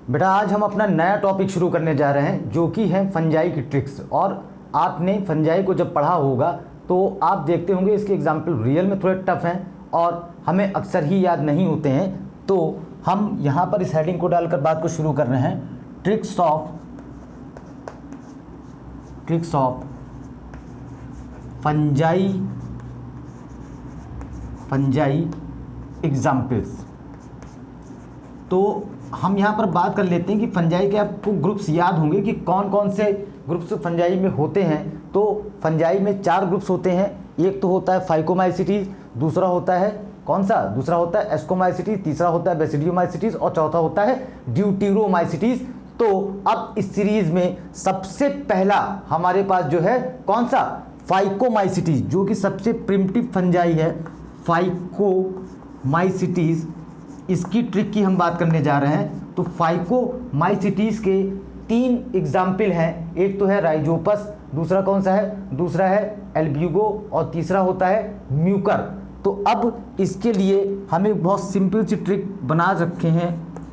बेटा आज हम अपना नया टॉपिक शुरू करने जा रहे हैं जो कि है फंजाई की ट्रिक्स। और आपने फंजाई को जब पढ़ा होगा तो आप देखते होंगे इसके एग्जाम्पल रियल में थोड़े टफ हैं और हमें अक्सर ही याद नहीं होते हैं। तो हम यहाँ पर इस हेडिंग को डालकर बात को शुरू कर रहे हैं, ट्रिक्स ऑफ फंजाई एग्जाम्पल्स। तो हम यहाँ पर बात कर लेते हैं कि फंजाई के आपको ग्रुप्स याद होंगे कि कौन कौन से ग्रुप्स फंजाई में होते हैं। तो फंजाई में 4 ग्रुप्स होते हैं। एक तो होता है फाइकोमाइसिटीज, दूसरा होता है कौन सा, दूसरा होता है एस्कोमाइसिटीज, तीसरा होता है बेसिडियोमाइसिटीज और चौथा होता है ड्यूटेरोमाइसिटीज। तो अब इस सीरीज में सबसे पहला हमारे पास जो है कौन सा, फाइकोमाइसिटीज, जो कि सबसे प्रिमिटिव फंजाई है फाइकोमाइसिटीज। इसकी ट्रिक की हम बात करने जा रहे हैं। तो फाइकोमाइसिटीज के 3 एग्जाम्पल हैं। एक तो है राइजोपस, दूसरा कौन सा है, दूसरा है एल्ब्यूगो और तीसरा होता है म्यूकर। तो अब इसके लिए हमें बहुत सिंपल सी ट्रिक बना रखे हैं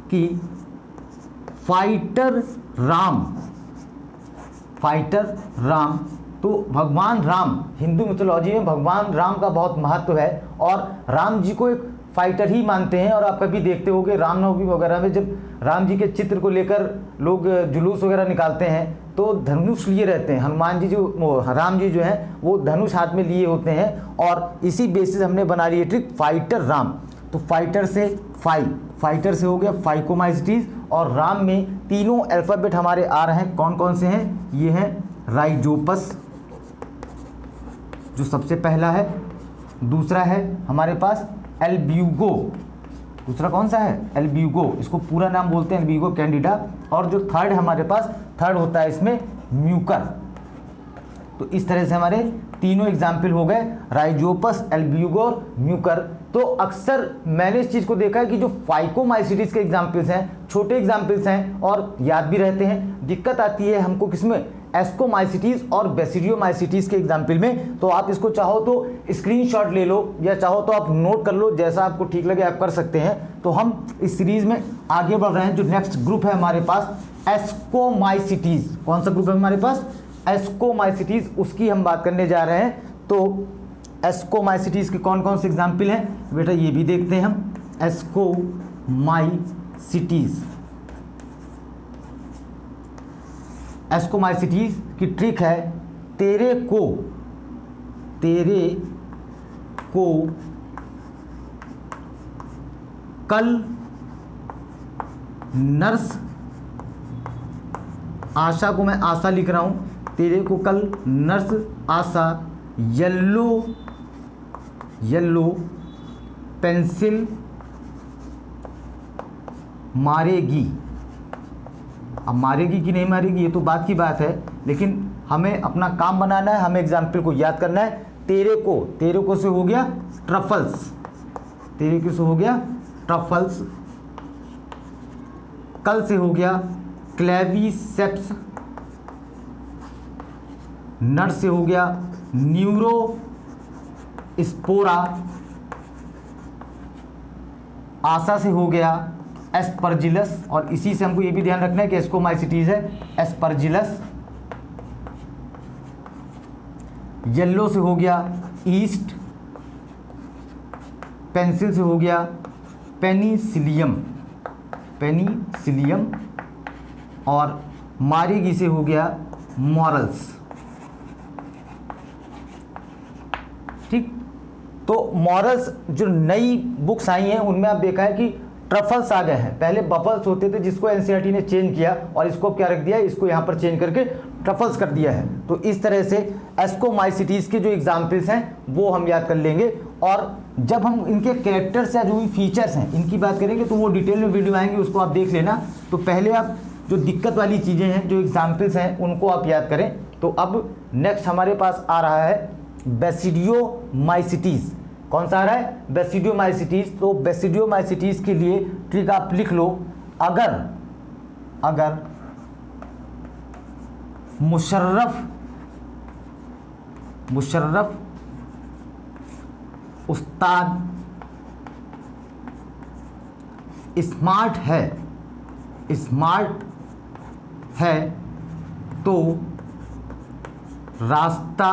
कि फाइटर राम। तो भगवान राम, हिंदू मिथोलॉजी में भगवान राम का बहुत महत्व है और राम जी को एक फाइटर ही मानते हैं। और आप कभी देखते होंगे रामनवमी वगैरह में जब राम जी के चित्र को लेकर लोग जुलूस वगैरह निकालते हैं तो धनुष लिए रहते हैं। हनुमान जी राम जी जो हैं वो धनुष हाथ में लिए होते हैं और इसी बेसिस हमने बना ली है ट्रिक फाइटर राम। तो फाइटर से हो गया फाइकोमाइसिटीज और राम में तीनों अल्फ़ाबेट हमारे आ रहे हैं। कौन कौन से हैं, ये हैं राइजोपस जो सबसे पहला है, दूसरा है हमारे पास एल्ब्यूगो, दूसरा कौन सा है एल्ब्यूगो, इसको पूरा नाम बोलते हैं एल्ब्यूगो कैंडिडा। और जो थर्ड हमारे पास थर्ड होता है इसमें म्यूकर। तो इस तरह से हमारे तीनों एग्जाम्पल हो गए, राइजोपस, एल्ब्यूगो और म्यूकर। तो अक्सर मैंने इस चीज़ को देखा है कि जो फाइकोमाइसिटीज के एग्जाम्पल्स हैं छोटे एग्जाम्पल्स हैं और याद भी रहते हैं। दिक्कत आती है हमको किसमें, एस्कोमाइसिटीज और बेसिडियोमाइसिटीज के एग्जाम्पल में। तो आप इसको चाहो तो स्क्रीनशॉट ले लो या चाहो तो आप नोट कर लो, जैसा आपको ठीक लगे आप कर सकते हैं। तो हम इस सीरीज में आगे बढ़ रहे हैं। जो नेक्स्ट ग्रुप है हमारे पास एस्कोमाइसिटीज, कौन सा ग्रुप है हमारे पास, एस्कोमाइसिटीज, उसकी हम बात करने जा रहे हैं। तो एस्कोमाइसिटीज के कौन कौन से एग्जाम्पल हैं बेटा ये भी देखते हैं हम। एस्कोमाइसिटीज की ट्रिक है, तेरे को कल नर्स आशा को मैं आशा लिख रहा हूं, तेरे को कल नर्स आशा येलो पेंसिल मारेगी। अब मारेगी कि नहीं मारेगी ये तो बात की बात है, लेकिन हमें अपना काम बनाना है, हमें एग्जाम्पल को याद करना है। तेरे को से हो गया ट्रफल्स, तेरे को से हो गया ट्रफल्स। कल से हो गया क्लेविसेप्स, नर से हो गया न्यूरोस्पोरा, आशा से हो गया एस्परजिलस। और इसी से हमको ये भी ध्यान रखना है कि एस्कोमाइसिटीज है एस्परजिलस। येलो से हो गया ईस्ट, पेंसिल से हो गया पेनिसिलियम और मारेगी से हो गया मॉरल्स। ठीक, तो मॉरल्स जो नई बुक्स आई हैं उनमें आप देखा है कि ट्रफल्स आ गए हैं। पहले बफल्स होते थे जिसको एनसीईआरटी ने चेंज किया और इसको क्या रख दिया, इसको यहाँ पर चेंज करके ट्रफल्स कर दिया है। तो इस तरह से एस्कोमाइसिटीज के जो एग्जाम्पल्स हैं वो हम याद कर लेंगे। और जब हम इनके कैरेक्टर्स या जो भी फीचर्स हैं इनकी बात करेंगे तो वो डिटेल में वीडियो आएंगे, उसको आप देख लेना। तो पहले आप जो दिक्कत वाली चीज़ें हैं, जो एग्जाम्पल्स हैं, उनको आप याद करें। तो अब नेक्स्ट हमारे पास आ रहा है बेसिडियोमाइसिटीज। कौन सा आ रहा है, बेसिडियोमाइसिटीज। तो बेसिडियोमाइसिटीज के लिए ट्रिक आप लिख लो, अगर मुशर्रफ उस्ताद स्मार्ट है स्मार्ट है तो रास्ता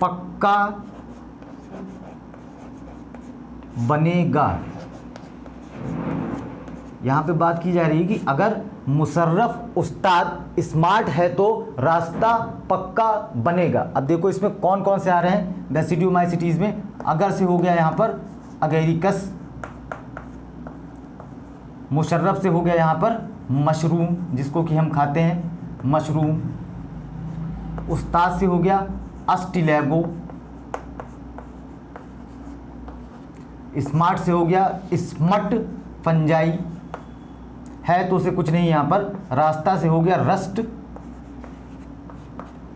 पक्का बनेगा। यहाँ पे बात की जा रही है कि अगर मुशर्रफ उस्ताद स्मार्ट है तो रास्ता पक्का बनेगा। अब देखो इसमें कौन कौन से आ रहे हैं बेसिडियोमाइसिटीज़ में। अगर से हो गया यहाँ पर अगेरिकस, मुशर्रफ से हो गया यहाँ पर मशरूम जिसको कि हम खाते हैं मशरूम, उस्ताद से हो गया अस्टिलैगो, स्मार्ट से हो गया स्मट फंजाई, है तो उसे कुछ नहीं यहाँ पर, रास्ता से हो गया रस्ट,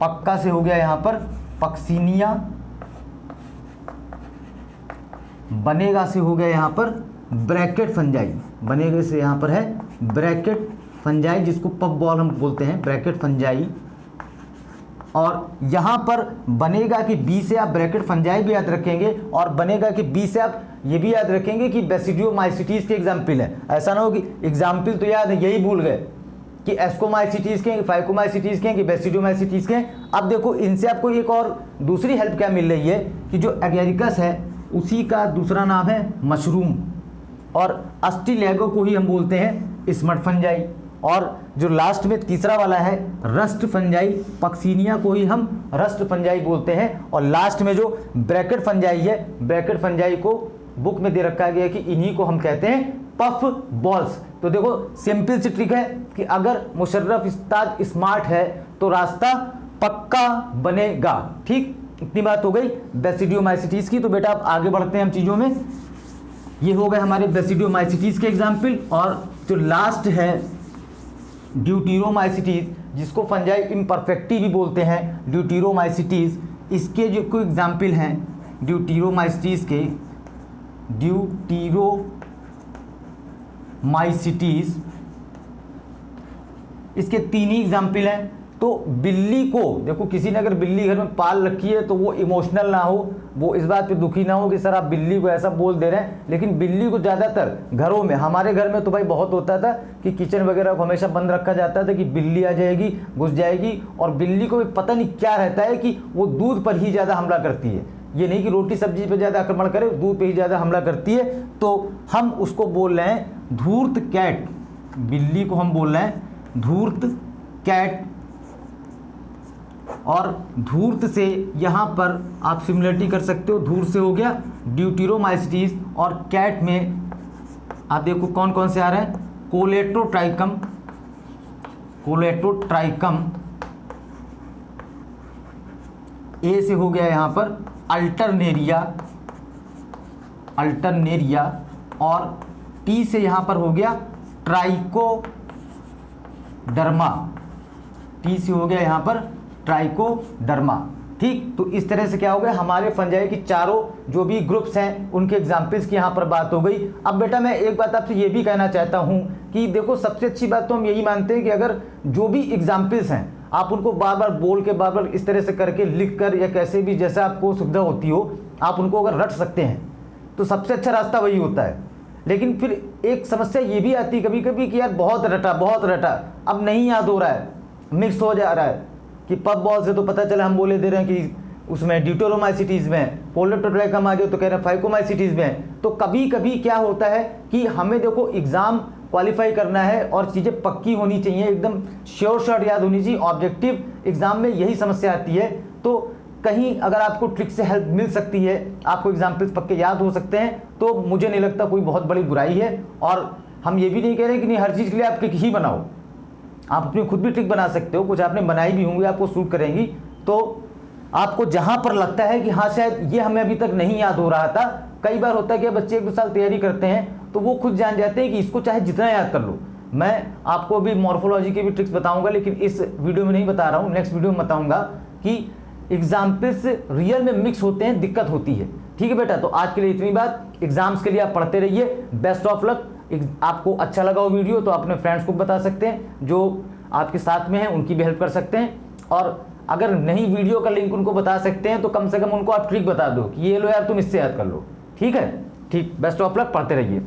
पक्का से हो गया यहाँ पर पक्सीनिया, बनेगा से हो गया यहाँ पर ब्रैकेट फंजाई, बनेगा से यहाँ पर है ब्रैकेट फंजाई जिसको पफ बॉल हम बोलते हैं, ब्रैकेट फंजाई। और यहाँ पर बनेगा कि बी से आप ब्रैकेट फंजाई भी याद रखेंगे और बनेगा कि बी से आप ये भी याद रखेंगे कि बेसिडियोमाइसिटीज़ के एग्जाम्पल है। ऐसा ना हो कि एग्जाम्पल तो याद है यही भूल गए कि एस्कोमाइसिटीज़ के, फाइकोमाइसिटीज़ के, कि बेसिडियोमाइसिटीज़ के। अब देखो इनसे आपको एक और दूसरी हेल्प क्या मिल रही है कि जो एगेरिकस है उसी का दूसरा नाम है मशरूम और अस्टिलैगो को ही हम बोलते हैं स्मट फंजाई। और जो लास्ट में तीसरा वाला है रस्ट फंजाई, पक्सीनिया को ही हम रस्ट फंजाई बोलते हैं। और लास्ट में जो ब्रैकेट फंजाई है, ब्रैकेट फंजाई को बुक में दे रखा गया कि इन्हीं को हम कहते हैं पफ बॉल्स। तो देखो सिंपल सी ट्रिक है कि अगर मुशर्रफ उस्ताद स्मार्ट है तो रास्ता पक्का बनेगा। ठीक, इतनी बात हो गई बेसिडियोमाइसिटीज़ की। तो बेटा आप आगे बढ़ते हैं हम चीज़ों में। ये हो गए हमारे बेसिडियोमाइसिटीज़ के एग्जाम्पल। और जो लास्ट है ड्यूटीरोमाइसिटीज़ जिसको फंजाई इम्परफेक्टी भी बोलते हैं, ड्यूटीरोमाइसिटीज़, इसके जो कोई एग्जाम्पल हैं ड्यूटीरोमाइसिटीज़ के, ड्यूटीरोमाइसिटीज़ इसके तीन ही एग्जाम्पल हैं। तो बिल्ली को देखो, किसी ने अगर बिल्ली घर में पाल रखी है तो वो इमोशनल ना हो, वो इस बात पे दुखी ना हो कि सर आप बिल्ली को ऐसा बोल दे रहे हैं। लेकिन बिल्ली को ज़्यादातर घरों में, हमारे घर में तो भाई बहुत होता था कि किचन वगैरह को हमेशा बंद रखा जाता था कि बिल्ली आ जाएगी, घुस जाएगी। और बिल्ली को भी पता नहीं क्या रहता है कि वो दूध पर ही ज़्यादा हमला करती है। ये नहीं कि रोटी सब्जी पर ज़्यादा आक्रमण करे, दूध पर ही ज़्यादा हमला करती है। तो हम उसको बोल रहे हैं धूर्त कैट, बिल्ली को हम बोल रहे हैं धूर्त कैट। और धूर्त से यहाँ पर आप सिमिलरिटी कर सकते हो, धूर्त से हो गया ड्यूटीरोमाइसिटीज़। और कैट में आप देखो कौन कौन से आ रहे हैं, कोलेटोट्राइकम, कोलेटोट्राइकम। ए से हो गया यहाँ पर अल्टरनेरिया, अल्टरनेरिया। और टी से यहाँ पर हो गया ट्राइकोडर्मा, टी से हो गया यहाँ पर ट्राइकोडर्मा। ठीक, तो इस तरह से क्या हो गया हमारे फंजाई की चारों जो भी ग्रुप्स हैं उनके एग्जाम्पल्स की यहाँ पर बात हो गई। अब बेटा मैं एक बात आपसे ये भी कहना चाहता हूँ कि देखो सबसे अच्छी बात तो हम यही मानते हैं कि अगर जो भी एग्जाम्पल्स हैं आप उनको बार बार बोल के, बार बार इस तरह से करके लिख कर या कैसे भी जैसा आपको सुविधा होती हो आप उनको अगर रट सकते हैं तो सबसे अच्छा रास्ता वही होता है। लेकिन फिर एक समस्या ये भी आती है कभी कभी कि यार बहुत रटा, अब नहीं याद हो रहा है, मिक्स हो जा रहा है कि पफ बॉल से तो पता चला हम बोले दे रहे हैं कि उसमें ड्यूटेरोमाइसिटीज़ में, कोलेटोट्राइकम आ गया तो कह रहे हैं फाइकोमाइसिटीज़ में। तो कभी कभी क्या होता है कि हमें देखो एग्ज़ाम क्वालिफाई करना है और चीज़ें पक्की होनी चाहिए, एकदम श्योर शॉट याद होनी चाहिए। ऑब्जेक्टिव एग्ज़ाम में यही समस्या आती है। तो कहीं अगर आपको ट्रिक से हेल्प मिल सकती है, आपको एग्जाम्पल्स पक्के याद हो सकते हैं, तो मुझे नहीं लगता कोई बहुत बड़ी बुराई है। और हम ये भी नहीं कह रहे कि नहीं हर चीज़ के लिए आप ट्रिक ही बनाओ, आप अपनी खुद भी ट्रिक बना सकते हो, कुछ आपने बनाई भी होंगी आपको सूट करेंगी। तो आपको जहाँ पर लगता है कि हाँ शायद ये हमें अभी तक नहीं याद हो रहा था, कई बार होता है कि बच्चे 1-2 साल तैयारी करते हैं तो वो खुद जान जाते हैं कि इसको चाहे जितना याद कर लो। मैं आपको अभी मॉर्फोलॉजी के भी ट्रिक्स बताऊंगा, लेकिन इस वीडियो में नहीं बता रहा हूँ, नेक्स्ट वीडियो में बताऊंगा कि एग्जाम्पल्स रियल में मिक्स होते हैं, दिक्कत होती है। ठीक है बेटा, तो आज के लिए इतनी बात। एग्जाम्स के लिए आप पढ़ते रहिए, बेस्ट ऑफ लक। आपको अच्छा लगा वो वीडियो तो अपने फ्रेंड्स को बता सकते हैं, जो आपके साथ में हैं उनकी भी हेल्प कर सकते हैं। और अगर नहीं वीडियो का लिंक उनको बता सकते हैं तो कम से कम उनको आप ट्रिक बता दो कि ये लो यार तुम इससे याद कर लो। ठीक है, ठीक, बेस्ट ऑफ लक, पढ़ते रहिए।